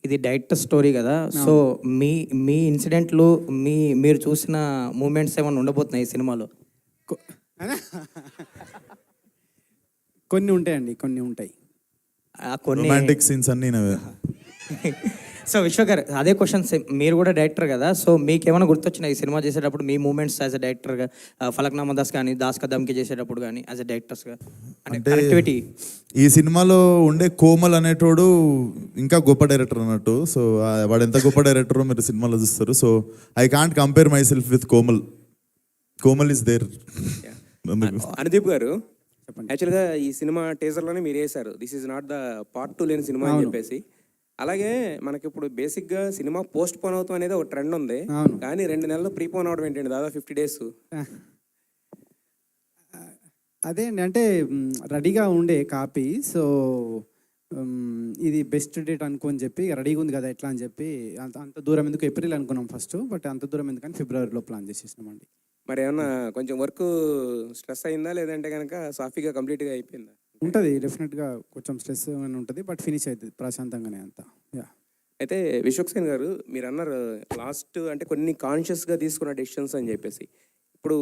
ఇది director story కదా. So మీ మీ ఇన్సిడెంట్లు మీరు చూసిన మూమెంట్స్ ఏమైనా ఉండబోతున్నాయి ఈ సినిమాలో? కొన్ని ఉంటాయండి, కొన్ని ఉంటాయి. కొన్ని రొమాంటిక్ సీన్స్ అన్నీ నవే. సో విశ్వ గారు, అదే క్వశ్చన్ మీరు కూడా డైరెక్టర్ కదా, సో మీకు ఏమైనా గుర్తొచ్చినాయి ఈ సినిమా చేసేటప్పుడు మీ మూమెంట్స్ యాజ్ అ డైరెక్టర్గా? ఫలక్నామా దాస్ కానీ దాస్ కదమ్కి చేసేటప్పుడు కానీ యాజ్ అ డైరెక్టర్స్గా అంటే యాక్టివిటీ. ఈ సినిమాలో ఉండే కోమల్ అనేటోడు ఇంకా గొప్ప డైరెక్టర్ అన్నట్టు. సో వాడు ఎంత గొప్ప డైరెక్టరో మీరు సినిమాలో చూస్తారు. So I can't compare myself with Komal. Komal is there. Anudeep garu, యాక్చువల్గా ఈ సినిమా టీజర్లోనే మీరు వేశారు this is not the part 2 లేని సినిమా అని చెప్పేసి. అలాగే మనకి ఇప్పుడు బేసిక్గా సినిమా పోస్ట్ పోన్ అవుతాం అనేది ఒక ట్రెండ్ ఉంది, కానీ 2 నెలలు ప్రీపోన్ అవడం ఏంటండి, దాదాపు 50 days. అదే అండి, అంటే రెడీగా ఉండే కాపీ. సో ఇది బెస్ట్ డేట్ అనుకోని చెప్పి రెడీగా ఉంది కదా ఎట్లా అని చెప్పి అంత దూరం ఎందుకు ఏప్రిల్ అనుకున్నాం ఫస్ట్, బట్ అంత దూరం ఎందుకని ఫిబ్రవరిలో ప్లాన్ చేసేసినామండి. మరి ఏమన్నా కొంచెం వర్క్ స్ట్రెస్ అయిందా, లేదంటే కనుక సాఫీగా కంప్లీట్గా అయిపోయిందా? ఉంటుంది డెఫినెట్గా, కొంచెం స్ట్రెస్ అని ఉంటుంది, బట్ ఫినిష్ అవుతుంది ప్రశాంతంగానే అంతా. అయితే విశ్వక్సేన్ గారు, మీరు అన్నారు లాస్ట్ అంటే కొన్ని కాన్షియస్గా తీసుకున్న డెసిషన్స్ అని చెప్పేసి. ఇప్పుడు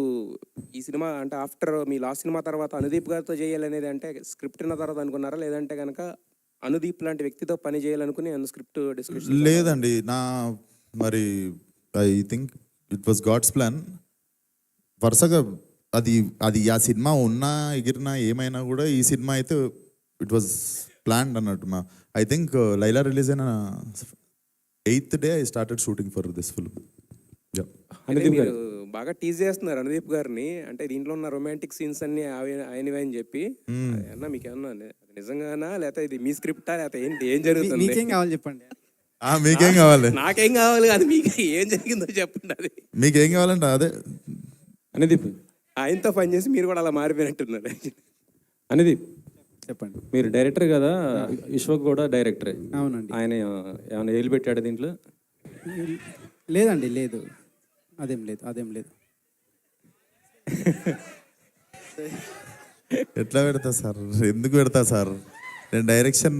ఈ సినిమా అంటే ఆఫ్టర్ మీ లాస్ట్ సినిమా తర్వాత అనుదీప్ గారితో చేయాలనేది అంటే స్క్రిప్ట్ ఉన్న తర్వాత అనుకున్నారా, లేదంటే కనుక అనుదీప్ లాంటి వ్యక్తితో పని చేయాలనుకుని స్క్రిప్ట్ డిస్కషన్? లేదండి, మరి I think it was God's plan. వరుసగా అది ఆ సినిమా ఉన్నా ఎగిరినా ఏమైనా కూడా ఈ సినిమా అయితే ఇట్ వాజ్ ప్లాన్డ్ అన్నట్టు. ఐ థింక్ లైలా రిలీజ్ అయిన 8th day I started shooting for this film. మీరు బాగా టీజ్ చేస్తున్నారు అనుదీప్ గారిని, అంటే దీంట్లో ఉన్న రొమాంటిక్ సీన్స్ అన్ని ఆయనవే అని చెప్పి. అన్నా మీకు ఏమన్నా నిజంగానా, లేకపోతే ఇది మీ స్క్రిప్టా, లేకపోతే ఏంటి, ఏం జరుగుతుంది? మీకేం కావాలి చెప్పండి. మీకేం కావాలి? నాకేం కావాలి, అది మీకు ఏం జరిగిందో చెప్పండి. అది మీకేం కావాలంటే అదే. అనుదీప్, ఆయనతో పని చేసి మీరు కూడా అలా మారిపోయినట్టున్నారు. అనుదీప్ చెప్పండి. మీరు డైరెక్టర్ కదా, విశ్వక్ కూడా డైరెక్టరే. అవునండి. ఆయన ఏమైనా ఏలు పెట్టాడు దీంట్లో? లేదండి, లేదు, అదేం లేదు. ఎట్లా పెడతా సార్, ఎందుకు పెడతా సార్? నేను డైరెక్షన్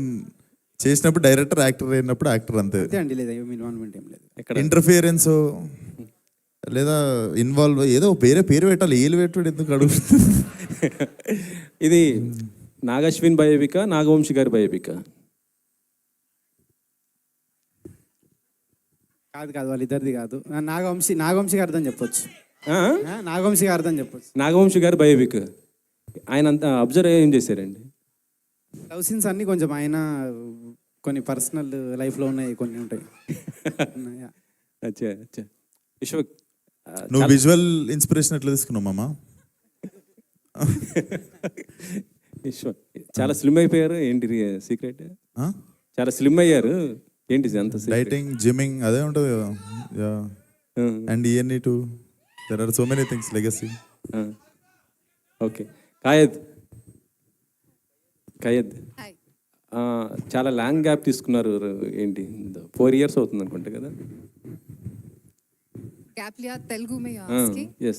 చేసినప్పుడు డైరెక్టర్, యాక్టర్ అయినప్పుడు యాక్టర్, అంతే. అంతే అండి, లేదు ఇన్వాల్వ్మెంట్ ఏం లేదు. ఇంటర్ఫియరెన్స్ లేదా ఇన్వాల్వ్ ఏదో పేరు పెట్టాలి, ఏలు పెట్టుడు ఎందుకు అడుగుతుంది? ఇది నాగశ్విన్ బయోపిక, నాగవంశి గారి బయోపిక? కాదు, వాళ్ళిద్దరిది కాదు. నాగవంశి గారితో చెప్పొచ్చు. నాగవంశి గారితో చెప్పొచ్చు. నాగవంశి గారి బయోపిక్. ఆయన అంతా అబ్జర్వ్ ఏం చేశారండి? లవ్ సీన్స్ అన్ని కొంచెం ఆయన కొన్ని పర్సనల్ లైఫ్లో ఉన్నాయి, కొన్ని ఉంటాయి. అచ్చా విశ్వక్, నువ్వు విజువల్ ఇన్స్పిరేషన్ ఎట్లా తీసుకున్నావు మామ? విశ్వక్ చాలా స్లిమ్ అయిపోయారు, ఏంటి సీక్రెట్? చాలా స్లిమ్ అయ్యారు, ఏంటి అంత? డైటింగ్, జిమ్మింగ్ అదే ఉంటుంది కదా. అండ్ ఇవన్నీ too there are so many things legacy. Okay, కాయద్ చాలా లాంగ్ గ్యాప్ తీసుకున్నారు, ఏంటి 4 years అవుతుంది అనుకుంటా కదా? Gap liya Telugu mein you're asking? Yes.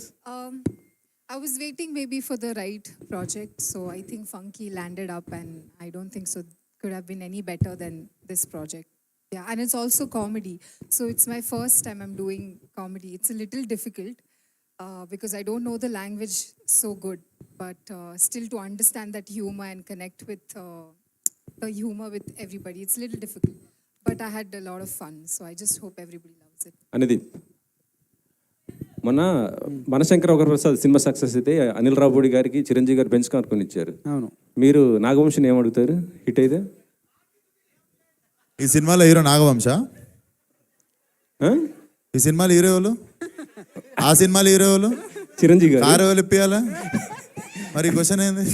I was waiting maybe for the right project, so I think Funky landed up, and I don't think so could have been any better than this project. Yeah, and it's also comedy, so it's my first time I'm doing comedy. It's a little difficult because I don't know the language so good, but still to understand that humor and connect with the humor with everybody, it's a little difficult, but I had a lot of fun, so I just hope everybody loves it. Anudeep, మొన్న మనశంకర Varaprasad cinema success అయితే అనిల్ రావుపూడి గారికి చిరంజీవి గారు bench కార్కొని ఇచ్చారు. అవును. మీరు నాగవంశిని ఏమడుగుతారు hit అయితే? ఈ సినిమాలో హీరో నాగవంశ? ఈ సినిమాలో హీరో ఎవరు? ఆ సినిమాలో హీరో ఎవరు? చిరంజీవి గారు. కారు ఎవరు ఇప్పియాలా? మరి క్వశ్చన్ ఏంది?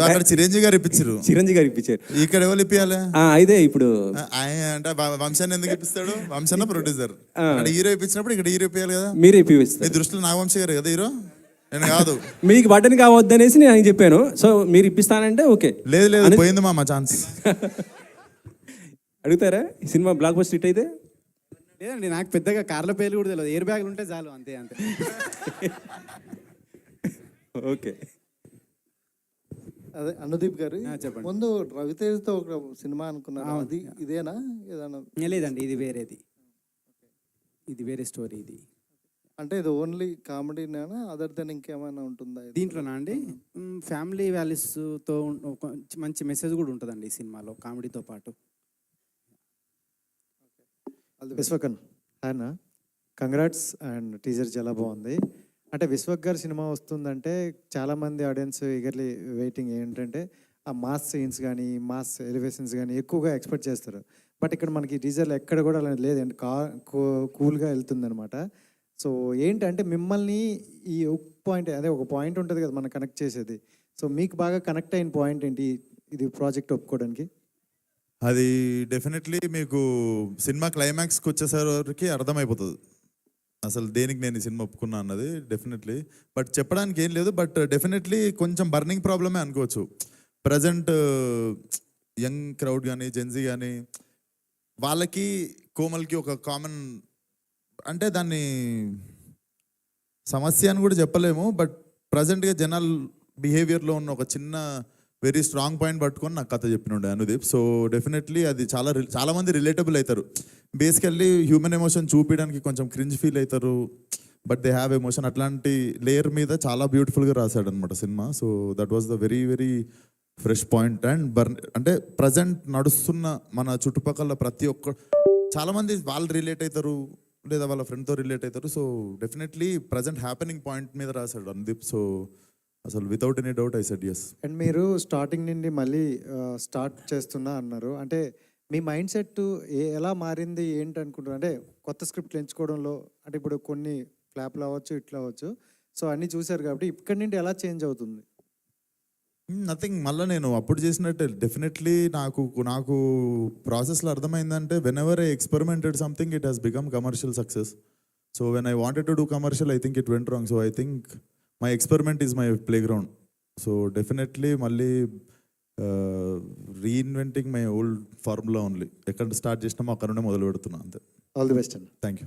అక్కడ చిరంజీవి గారు ఇప్పించారు. చిరంజీవి గారు ఇప్పించారు, ఇక్కడ ఎవరు ఇప్పియాలి? అయితే ఇప్పుడు అంటే వంశాన్ని ఎందుకు ఇప్పిస్తాడు? వంశన్న ప్రొడ్యూసర్, అంటే హీరో ఇప్పించినప్పుడు ఇక్కడ హీరో ఇప్పియాలి కదా. మీరే ఇప్పిస్తారు. మీ దృష్టిలో నాగవంశి గారు కదా హీరో, నేను కాదు. మీకు బటన్ కావద్దనేసి నేను చెప్పాను, సో మీరు ఇప్పిస్తానంటే ఓకే. లేదు, పోయింది మా ఛాన్స్. అడుగుతారా ఈ సినిమా బ్లాక్ బస్టర్ హిట్ అయితే? లేదండి, నాకు పెద్దగా కార్ల పేర్లు కూడా తెలియదు, ఎయిర్ బ్యాగులు ఉంటే చాలు, అంతే. ఓకే. అదే అనుదీప్ గారు చెప్పండి. ముందు రవితేజతో ఒక సినిమా అనుకున్నారు, అది ఇదేనా ఏదైనా? లేదండి, ఇది వేరేది, ఇది వేరే స్టోరీ ఇది. అంటే ఇది ఓన్లీ కామెడీనేనా, అదర్ దెన్ ఇంకేమైనా ఉంటుందా ఇది? దీంట్లోనా అండి ఫ్యామిలీ వాల్యూస్తో ఒక మంచి మెసేజ్ కూడా ఉంటుందండి ఈ సినిమాలో కామెడీతో పాటు. విశ్వకన్ ఆయన కంగ్రాట్స్ అండ్ టీజర్ చాలా బాగుంది. అంటే విశ్వక్ గారి సినిమా వస్తుందంటే చాలామంది ఆడియన్స్ ఈగర్లీ వెయిటింగ్ ఏంటంటే ఆ మాస్ సీన్స్ కానీ మాస్ ఎలివేషన్స్ కానీ ఎక్కువగా ఎక్స్పెక్ట్ చేస్తారు. బట్ ఇక్కడ మనకి టీజర్లో ఎక్కడ కూడా అలా లేదండి, కూల్గా వెళ్తుంది అనమాట. సో ఏంటంటే మిమ్మల్ని ఈ ఒక పాయింట్, అదే ఒక పాయింట్ ఉంటుంది కదా మనం కనెక్ట్ చేసేది. సో మీకు బాగా కనెక్ట్ అయిన పాయింట్ ఏంటి ఇది ప్రాజెక్ట్ ఒప్పుకోవడానికి? అది డెఫినెట్లీ మీకు సినిమా క్లైమాక్స్కి వచ్చేసరికి అర్థమైపోతుంది అసలు దేనికి నేను ఈ సినిమా ఒప్పుకున్నా అన్నది. డెఫినెట్లీ బట్ చెప్పడానికి ఏం లేదు. బట్ డెఫినెట్లీ కొంచెం బర్నింగ్ ప్రాబ్లమే అనుకోవచ్చు. ప్రజెంట్ యంగ్ క్రౌడ్ కానీ జెన్జీ కానీ వాళ్ళకి కోమల్కి ఒక కామన్, అంటే దాన్ని సమస్య అని కూడా చెప్పలేము. బట్ ప్రజెంట్గా జనాల్ బిహేవియర్లో ఉన్న ఒక చిన్న వెరీ స్ట్రాంగ్ పాయింట్ పట్టుకొని నాకు కథ చెప్పినుండే అనుదీప్. సో డెఫినెట్లీ అది చాలామంది రిలేటబుల్ అవుతారు. బేసికల్లీ హ్యూమన్ ఎమోషన్ చూపించడానికి కొంచెం క్రింజ్ ఫీల్ అవుతారు, బట్ దే హ్యావ్ ఎమోషన్. అట్లాంటి లేయర్ మీద చాలా బ్యూటిఫుల్గా రాశాడు అనమాట cinema. So that was the very very fresh point. And అంటే ప్రజెంట్ నడుస్తున్న మన చుట్టుపక్కల ప్రతి ఒక్క చాలామంది వాళ్ళు రిలేట్ అవుతారు లేదా వాళ్ళ ఫ్రెండ్తో రిలేట్ అవుతారు. So definitely present happening point మీద రాశాడు అనుదీప్. సో అసలు without any doubt I said yes. And మీరు స్టార్టింగ్ నుండి మళ్ళీ స్టార్ట్ చేస్తున్నా అన్నారు. అంటే మీ మైండ్ సెట్ ఎలా మారింది ఏంటి అనుకుంటున్నారు? అంటే కొత్త స్క్రిప్ట్లు ఎంచుకోవడంలో, అంటే ఇప్పుడు కొన్ని ఫ్లాప్లు అవ్వచ్చు ఇట్లా అవ్వచ్చు, సో అన్నీ చూశారు కాబట్టి ఇక్కడి నుండి ఎలా చేంజ్ అవుతుంది? నథింగ్, మళ్ళీ నేను అప్పుడు చేసినట్టే డెఫినెట్లీ నాకు ప్రాసెస్లో అర్థమైందంటే whenever I experimented something it has become commercial success. So when I wanted to do commercial I think it went wrong. So I think my experiment is my playground. So definitely మళ్ళీ reinventing my old formula only. ఎక్కడ start చేసినామో అక్కడ నుండే మొదలు పెడుతున్నా అంతే. All the best అండి. Thank you.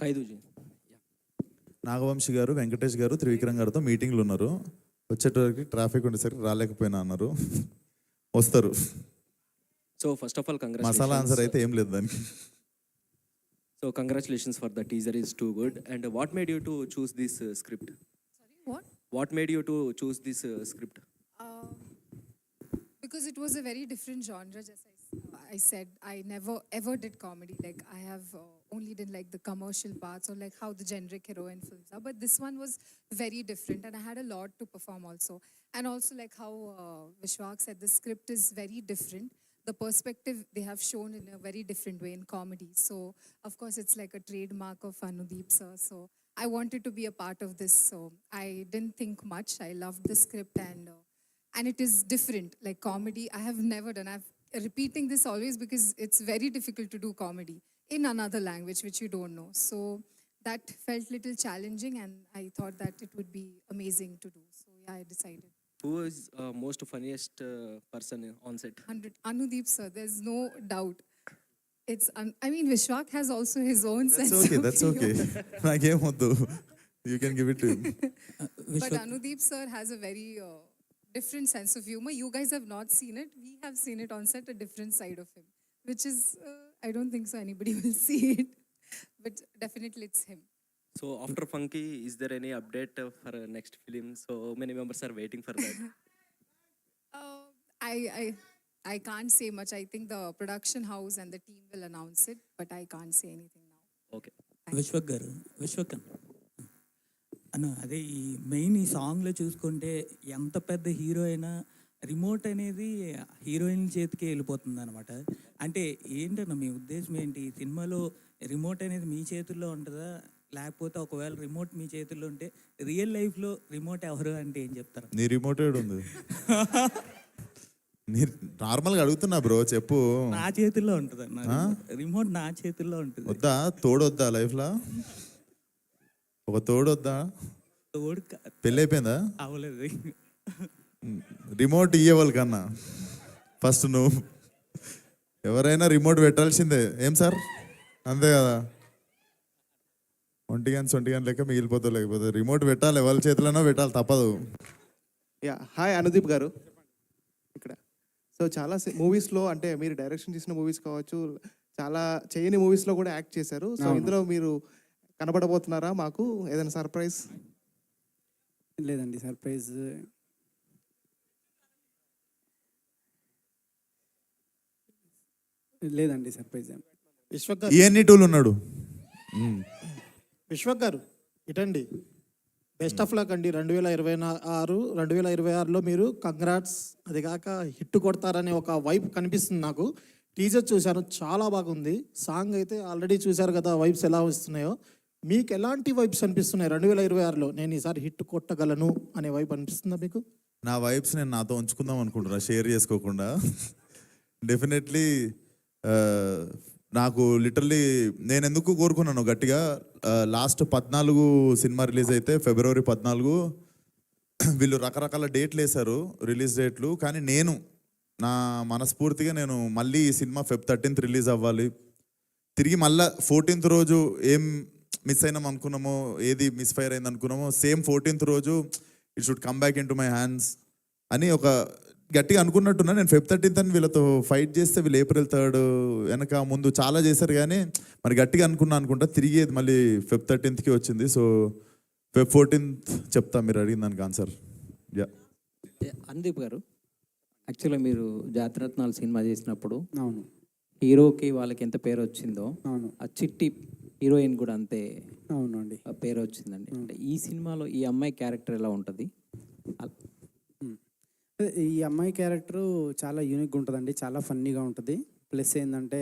ఖైదూజీ నాగవంశి గారు, వెంకటేష్ గారు, త్రివిక్రమ్ గారితో మీటింగ్లు ఉన్నారు. వచ్చేటప్పటికి ట్రాఫిక్ ఉండేసరికి రాలేకపోయినా అన్నారు. వస్తారు. So first of all masala answer అయితే ఏం లేదు దానికి. So congratulations for the teaser is too good. And what made you to choose this script? What? What made you to choose this script? Because it was a very different genre, just I said, I never ever did comedy. Like I have only did like the commercial parts or like how the generic heroine films are. But this one was very different, and I had a lot to perform also. And also like how Vishwak said, the script is very different. The perspective they have shown in a very different way in comedy. So of course it's like a trademark of Anudeep sir. So I wanted to be a part of this. So I didn't think much. I loved the script, and it is different, like comedy I have never done. I'm repeating this always because it's very difficult to do comedy in another language which you don't know. So that felt little challenging, and I thought that it would be amazing to do. So yeah, I decided. Who is most funniest person on set? 100 Anudeep sir, there's no doubt. It's I mean Vishwak has also his own sense okay, of that's okay. humor. నాకేం వద్దు, you can give it to him. But Anudeep sir has a very different sense of humor. You guys have not seen it. We have seen it on set, a different side of him, which is, I don't think so anybody will see it. But definitely it's him. So after Funky, is there any update for next film? So many members are waiting for that. I can't say much. I think the production house and the team will announce it, but I can't say anything now. Okay. Vishwak గారు, విశ్వక్ అన్న, అదే ఈ main ఈ సాంగ్లో చూసుకుంటే ఎంత పెద్ద hero అయినా రిమోట్ అనేది హీరోయిన్ చేతికి వెళ్ళిపోతుంది అనమాట. అంటే ఏంటన్నా మీ ఉద్దేశం ఏంటి? ఈ సినిమాలో రిమోట్ అనేది మీ చేతుల్లో ఉంటుందా, లేకపోతే ఒకవేళ రిమోట్ మీ చేతుల్లో ఉంటే రియల్ లైఫ్లో రిమోట్ ఎవరు అంటే ఏం చెప్తారు? నీ రిమోటెడ్ ఉంది. నీ నార్మల్గా అడుగుతున్నా బ్రో, చెప్పు. నా చేతుల్లో ఉంటుంది అన్న, రిమోట్ నా చేతుల్లో ఉంటుంది. వద్దా తోడొద్దా లైఫ్లో? ఒక తోడొద్దా? తోడు పెళ్ళి అయిపోయిందా? అవ్వలేదు. రిమోట్ ఇయ్యేవాళ్ళు కన్నా ఫస్ట్ నువ్వు ఎవరైనా రిమోట్ పెట్టాల్సిందే. ఏం సార్, అంతే కదా? ఒంటిగాని సొంటిగాని లెక్క మిగిలిపోతావు. లేకపోతే రిమోట్ పెట్టాలి, ఎవరి చేతిలోనో పెట్టాలి, తప్పదు. యా హాయ్ అనుదీప్ గారు ఇక్కడ. సో చాలా మూవీస్లో అంటే మీరు డైరెక్షన్ చేసిన మూవీస్ కావచ్చు, చాలా చేయని మూవీస్లో కూడా యాక్ట్ చేశారు. సో ఇందులో మీరు కనబడబోతున్నారా మాకు ఏదైనా సర్ప్రైజ్? లేదండి, సర్ప్రైజ్ లేదండి, సర్ప్రైజ్ విశ్వక్ గారు, ఇవన్నీ టూల్ ఉన్నాడు. విశ్వక్ గారు ఇటండి. బెస్ట్ ఆఫ్ లక్ అండి. 2026లో మీరు కంగ్రాట్స్. అది కాక హిట్ కొడతారనే ఒక వైబ్ కనిపిస్తుంది నాకు. టీజర్ చూశాను, చాలా బాగుంది. సాంగ్ అయితే ఆల్రెడీ చూశారు కదా, వైబ్స్ ఎలా వస్తున్నాయో. మీకు ఎలాంటి వైబ్స్ అనిపిస్తున్నాయి 2026లో? నేను ఈసారి హిట్ కొట్టగలను అనే వైబ్ అనిపిస్తుందా మీకు? నా వైబ్స్ నేను నాతో ఉంచుకుందాం అనుకుంటున్నా, షేర్ చేసుకోకుండా. డెఫినెట్లీ నాకు లిటరల్లీ నేను ఎందుకు కోరుకున్నాను గట్టిగా, లాస్ట్ 14 సినిమా రిలీజ్ అయితే ఫిబ్రవరి 14 వీళ్ళు రకరకాల డేట్లు వేశారు, రిలీజ్ డేట్లు. కానీ నేను నా మనస్ఫూర్తిగా నేను మళ్ళీ ఈ సినిమా Feb 13th రిలీజ్ అవ్వాలి, తిరిగి మళ్ళీ 14th రోజు ఏం మిస్ అయినాం అనుకున్నామో, ఏది మిస్ ఫైర్ అయింది అనుకున్నామో, సేమ్ 14th రోజు it should come back in to my hands అని ఒక గట్టిగా అనుకున్నట్టున్నా. నేను Feb 13th అని వీళ్ళతో ఫైట్ చేస్తే వీళ్ళు April 3rd వెనక ముందు చాలా చేశారు, కానీ మరి గట్టిగా అనుకుంటా తిరిగి మళ్ళీ Feb 13th వచ్చింది. సో Feb 14th చెప్తా మీరు అడిగిన దానికి ఆన్సర్. యా అనుదీప్ గారు, యాక్చువల్గా మీరు జాతిరత్నాలు సినిమా చేసినప్పుడు అవును హీరోకి వాళ్ళకి ఎంత పేరు వచ్చిందో, అవును ఆ చిట్టి హీరోయిన్ కూడా అంతే అవును అండి. పేరు వచ్చిందండి. అంటే ఈ సినిమాలో ఈ అమ్మాయి క్యారెక్టర్ ఎలా ఉంటుంది? ఈ అమ్మాయి క్యారెక్టరు చాలా యూనిక్గా ఉంటుందండి, చాలా ఫన్నీగా ఉంటుంది. ప్లస్ ఏంటంటే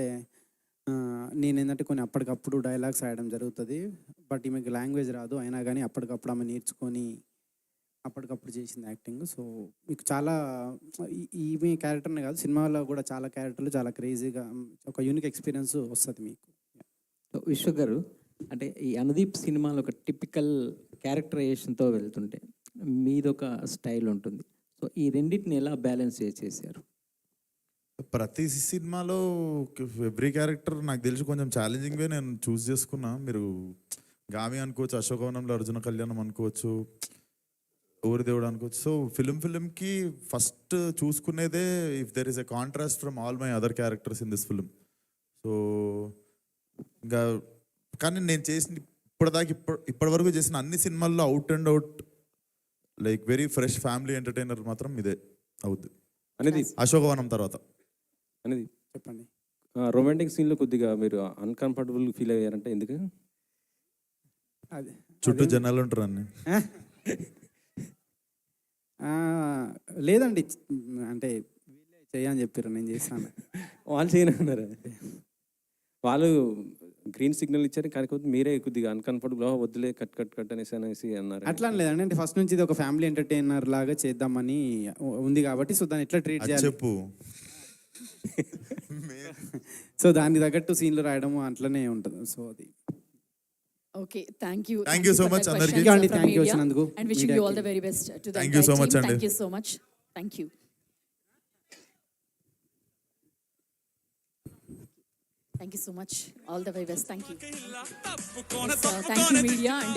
నేనేంటంటే కొన్ని అప్పటికప్పుడు డైలాగ్స్ రాయడం జరుగుతుంది. బట్ ఈమెకి లాంగ్వేజ్ రాదు, అయినా కానీ అప్పటికప్పుడు ఆమె నేర్చుకొని అప్పటికప్పుడు చేసింది యాక్టింగ్. సో మీకు చాలా ఈమె క్యారెక్టర్నే కాదు, సినిమాలో కూడా చాలా క్యారెక్టర్లు చాలా క్రేజీగా ఒక యూనిక్ ఎక్స్పీరియన్స్ వస్తుంది మీకు. విశ్వ గారు, అంటే ఈ అనుదీప్ సినిమాలో ఒక టిపికల్ క్యారెక్టరైజేషన్తో వెళ్తుంటే మీదొక స్టైల్ ఉంటుంది. సో ఈ రెండింటిని ఎలా బ్యాలెన్స్ చేశారు? ప్రతి సినిమాలో ఎవ్రీ క్యారెక్టర్ నాకు తెలిసి కొంచెం ఛాలెంజింగ్గా నేను చూస్ చేసుకున్నా. మీరు గామి అనుకోవచ్చు, అశోకవనంలో అర్జున కళ్యాణం అనుకోవచ్చు, ఊరి దేవుడు అనుకోవచ్చు. సో ఫిలింకి ఫస్ట్ చూసుకునేదే if there is a contrast from all my other characters in this film. So ఇంకా కానీ నేను చేసిన ఇప్పటి వరకు చేసిన అన్ని సినిమాల్లో out and out like very fresh family entertainer మాత్రం ఇదే అవుద్ది అనేది. అశోకవనం తర్వాత అనేది చెప్పండి. రొమాంటిక్ సీన్లో కొద్దిగా మీరు అన్కంఫర్టబుల్ ఫీల్ అయ్యారంటే ఎందుకు? అదే చుట్టూ జనాలు ఉంటారు అన్ని. లేదండి, అంటే వీళ్ళే చేయని చెప్పారు, నేను చేస్తాను. వాళ్ళు చేయనన్నారు, వాళ్ళు గ్రీన్ సిగ్నల్ ఇచ్చారు, కాకపోతే మీరే కొద్దిగా అన్కంఫర్టబుల్ వద్దులే కట్ అనేసి అన్నారు. అట్లా లేదండి, అంటే ఫస్ట్ నుంచి ఇది ఒక ఫ్యామిలీ ఎంటర్టైనర్ లాగా చేద్దామని ఉంది కాబట్టి, సో దాన్ని ఎట్లా ట్రీట్ అది చేయాలి, చెప్పు. సో దానికి తగ్గట్టు సీన్లు రాయడం అట్లనే ఉంటుంది. సో అది Okay, thank you. Thank you so much, అందరికీ. Thank you వచ్చినందుకు. And wishing you all the very best to the Thank you so entire much, team. Andy. Thank you so much. Thank you. Thank you so much. All the very best. Thank you. Yes, thank you, media. And